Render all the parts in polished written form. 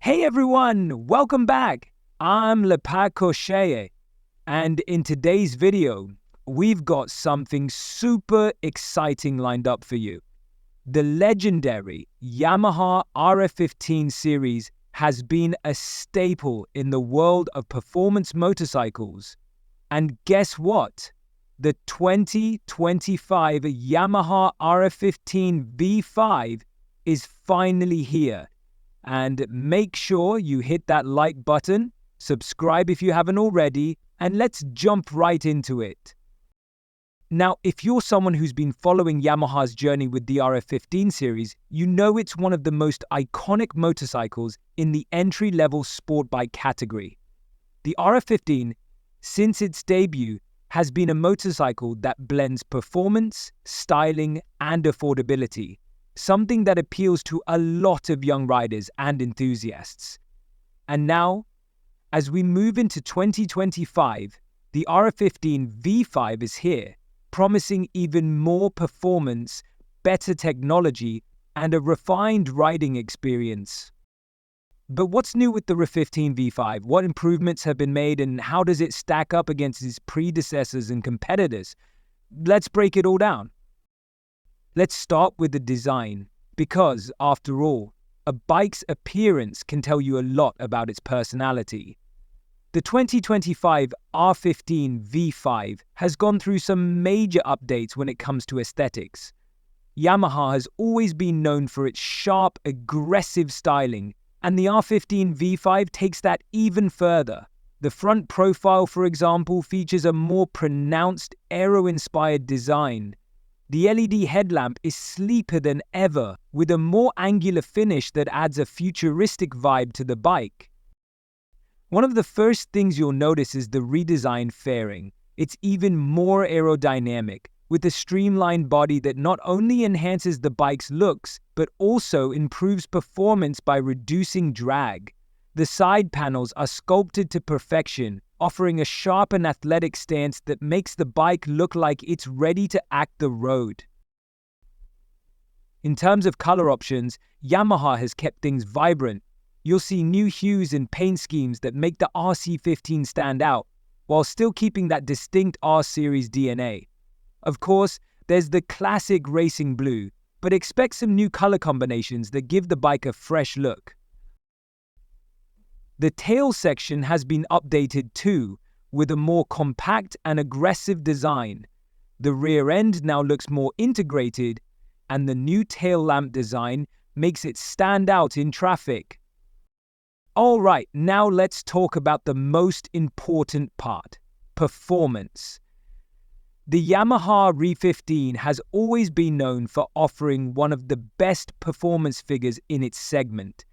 Hey everyone, welcome back. I'm Lepa, and in today's video, we've got something super exciting lined up for you. The legendary Yamaha R15 series has been a staple in the world of performance motorcycles. And guess what? The 2025 Yamaha R15 V5 is finally here. And make sure you hit that like button, subscribe if you haven't already, and let's jump right into it. Now, if you're someone who's been following Yamaha's journey with the RF15 series, you know it's one of the most iconic motorcycles in the entry-level sport bike category. The RF15, since its debut, has been a motorcycle that blends performance, styling, and affordability. Something that appeals to a lot of young riders and enthusiasts. And now, as we move into 2025, the R15 V5 is here, promising even more performance, better technology, and a refined riding experience. But what's new with the R15 V5? What improvements have been made, and how does it stack up against its predecessors and competitors? Let's break it all down. Let's start with the design, because, after all, a bike's appearance can tell you a lot about its personality. The 2025 R15 V5 has gone through some major updates when it comes to aesthetics. Yamaha has always been known for its sharp, aggressive styling, and the R15 V5 takes that even further. The front profile, for example, features a more pronounced, aero-inspired design. The LED headlamp is sleeker than ever, with a more angular finish that adds a futuristic vibe to the bike. One of the first things you'll notice is the redesigned fairing. It's even more aerodynamic, with a streamlined body that not only enhances the bike's looks, but also improves performance by reducing drag. The side panels are sculpted to perfection, offering a sharp and athletic stance that makes the bike look like it's ready to act the road. In terms of color options, Yamaha has kept things vibrant. You'll see new hues and paint schemes that make the RC15 stand out, while still keeping that distinct R-Series DNA. Of course, there's the classic racing blue, but expect some new color combinations that give the bike a fresh look. The tail section has been updated too, with a more compact and aggressive design. The rear end now looks more integrated, and the new tail lamp design makes it stand out in traffic. Alright, now let's talk about the most important part: performance. The Yamaha R15 has always been known for offering one of the best performance figures in its segment,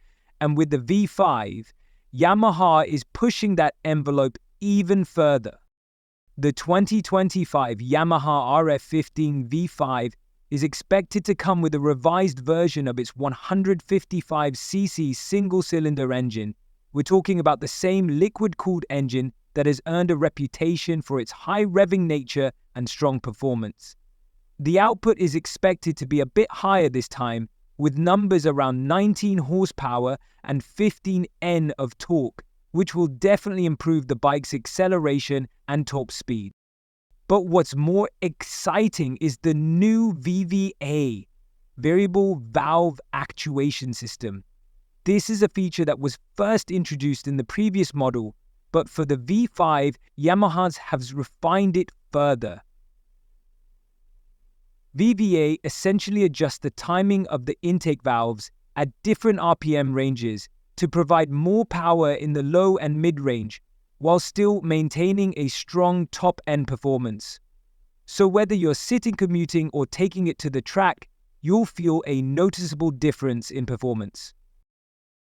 and with the V5, Yamaha is pushing that envelope even further. The 2025 Yamaha RF15 V5 is expected to come with a revised version of its 155cc single-cylinder engine. We're talking about the same liquid-cooled engine that has earned a reputation for its high-revving nature and strong performance. The output is expected to be a bit higher this time, with numbers around 19 horsepower and 15 N of torque, which will definitely improve the bike's acceleration and top speed. But what's more exciting is the new VVA, Variable Valve Actuation System. This is a feature that was first introduced in the previous model, but for the V5, Yamaha has refined it further. VVA essentially adjusts the timing of the intake valves at different RPM ranges to provide more power in the low and mid-range, while still maintaining a strong top-end performance. So whether you're sitting commuting or taking it to the track, you'll feel a noticeable difference in performance.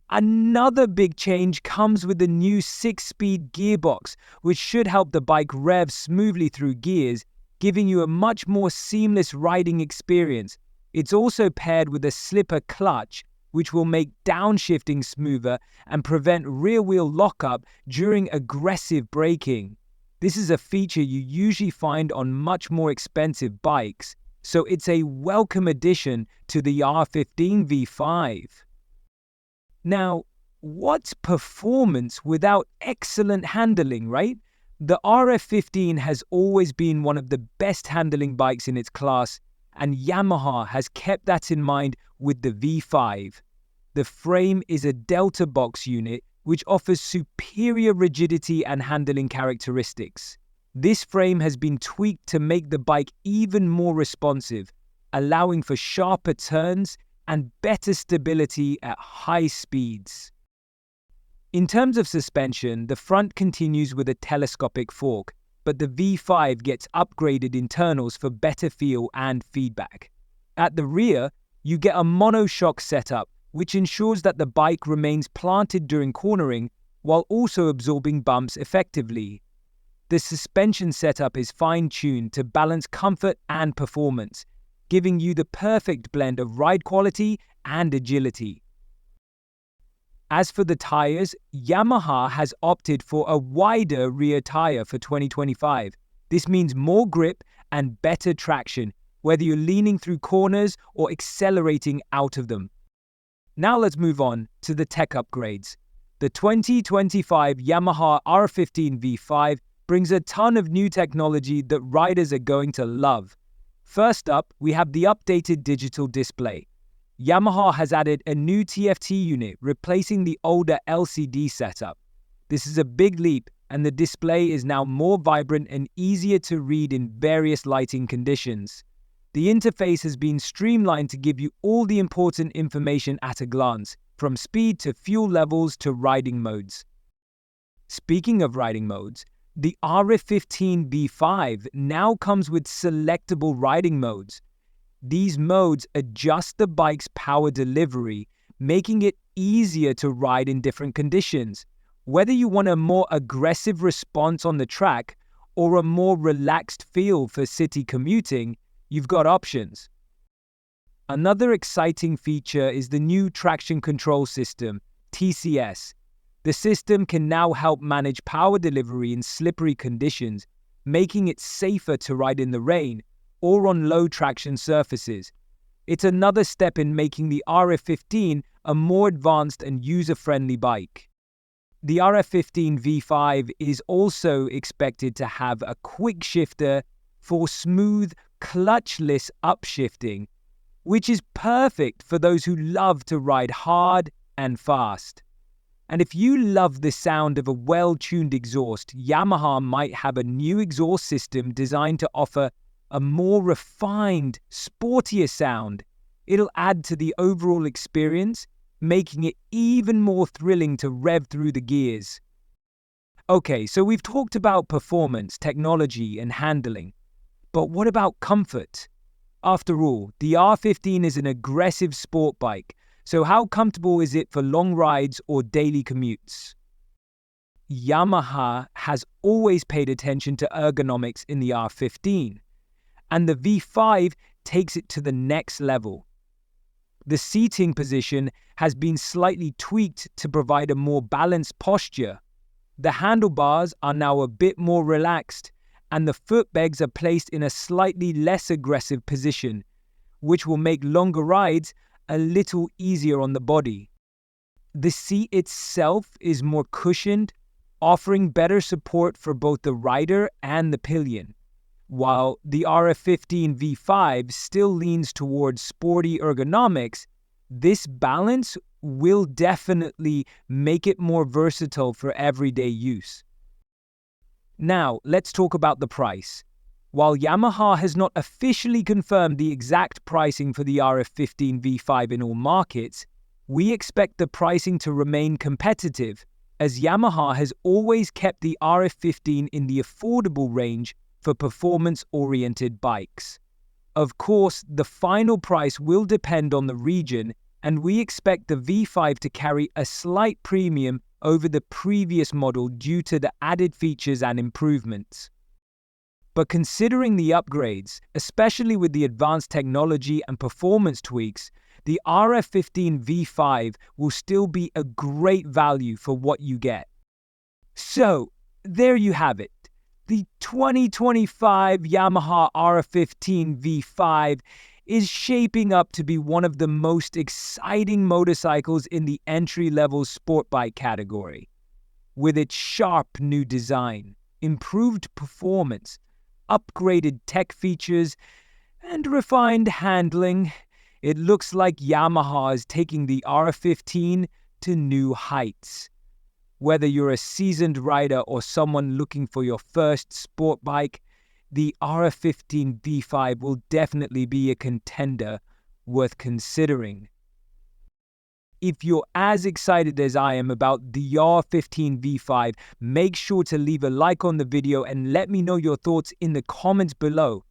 Another big change comes with the new 6-speed gearbox, which should help the bike rev smoothly through gears, giving you a much more seamless riding experience. It's also paired with a slipper clutch, which will make downshifting smoother and prevent rear-wheel lockup during aggressive braking. This is a feature you usually find on much more expensive bikes, so it's a welcome addition to the R15 V5. Now, what's performance without excellent handling, right? The RF15 has always been one of the best handling bikes in its class, and Yamaha has kept that in mind with the V5. The frame is a delta box unit which offers superior rigidity and handling characteristics. This frame has been tweaked to make the bike even more responsive, allowing for sharper turns and better stability at high speeds. In terms of suspension, the front continues with a telescopic fork, but the V5 gets upgraded internals for better feel and feedback. At the rear, you get a monoshock setup, which ensures that the bike remains planted during cornering while also absorbing bumps effectively. The suspension setup is fine-tuned to balance comfort and performance, giving you the perfect blend of ride quality and agility. As for the tires, Yamaha has opted for a wider rear tire for 2025. This means more grip and better traction, whether you're leaning through corners or accelerating out of them. Now let's move on to the tech upgrades. The 2025 Yamaha R15 V5 brings a ton of new technology that riders are going to love. First up, we have the updated digital display. Yamaha has added a new TFT unit, replacing the older LCD setup. This is a big leap, and the display is now more vibrant and easier to read in various lighting conditions. The interface has been streamlined to give you all the important information at a glance, from speed to fuel levels to riding modes. Speaking of riding modes, the R15 V5 now comes with selectable riding modes. These modes adjust the bike's power delivery, making it easier to ride in different conditions. Whether you want a more aggressive response on the track or a more relaxed feel for city commuting, you've got options. Another exciting feature is the new traction control system, TCS. The system can now help manage power delivery in slippery conditions, making it safer to ride in the rain or on low traction surfaces. It's another step in making the RF15 a more advanced and user-friendly bike. The RF15 V5 is also expected to have a quick shifter for smooth, clutchless upshifting, which is perfect for those who love to ride hard and fast. And if you love the sound of a well-tuned exhaust, Yamaha might have a new exhaust system designed to offer a more refined, sportier sound. It'll add to the overall experience, making it even more thrilling to rev through the gears. Okay, so we've talked about performance, technology, and handling. But what about comfort? After all, the R15 is an aggressive sport bike, so how comfortable is it for long rides or daily commutes? Yamaha has always paid attention to ergonomics in the R15, and the V5 takes it to the next level. The seating position has been slightly tweaked to provide a more balanced posture. The handlebars are now a bit more relaxed, and the footpegs are placed in a slightly less aggressive position, which will make longer rides a little easier on the body. The seat itself is more cushioned, offering better support for both the rider and the pillion. While the RF15 V5 still leans towards sporty ergonomics, this balance will definitely make it more versatile for everyday use. Now, let's talk about the price. While Yamaha has not officially confirmed the exact pricing for the RF15 V5 in all markets, we expect the pricing to remain competitive, as Yamaha has always kept the RF15 in the affordable range for performance-oriented bikes. Of course, the final price will depend on the region, and we expect the V5 to carry a slight premium over the previous model due to the added features and improvements. But considering the upgrades, especially with the advanced technology and performance tweaks, the RF15 V5 will still be a great value for what you get. So, there you have it. The 2025 Yamaha R15 V5 is shaping up to be one of the most exciting motorcycles in the entry-level sport bike category. With its sharp new design, improved performance, upgraded tech features, and refined handling, it looks like Yamaha is taking the R15 to new heights. Whether you're a seasoned rider or someone looking for your first sport bike, the R15 V5 will definitely be a contender worth considering. If you're as excited as I am about the R15 V5, make sure to leave a like on the video and let me know your thoughts in the comments below.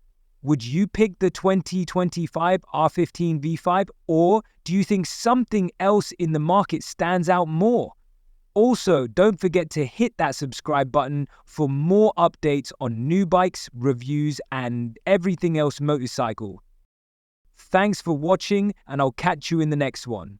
Would you pick the 2025 R15 V5, or do you think something else in the market stands out more? Also, don't forget to hit that subscribe button for more updates on new bikes, reviews, and everything else motorcycle. Thanks for watching, and I'll catch you in the next one.